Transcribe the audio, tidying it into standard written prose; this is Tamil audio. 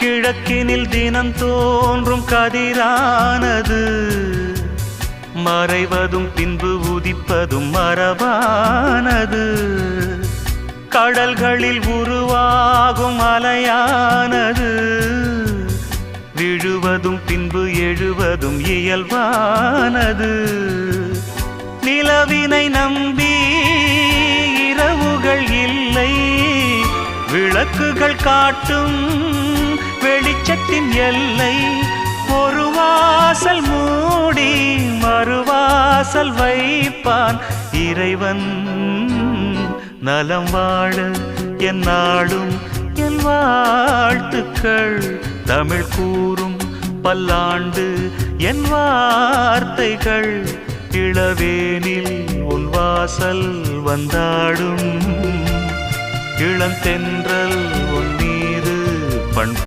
கிழக்கினில் தினம் தோன்றும் கதிரானது மறைவதும் பின்பு உதிப்பதும் மரபானது. கடல்களில் உருவாகும் அலையானது விழுவதும் பின்பு எழுவதும் இயல்பானது. நிலவினை நம்பி இரவுகள் இல்லை, விளக்குகள் காட்டும் வெளிச்சத்தின் எல்லை. ஒரு வாசல் மூடி மறுவாசல் வைப்பான் இறைவன். நலம் வாழ என் நாளும் என் வாழ்த்துக்கள். தமிழ் கூறும் பல்லாண்டு என் வார்த்தைகள். இளவேனில் உன் வாசல் வந்தாடும், இளந்தென்றல் உன் மீது பண்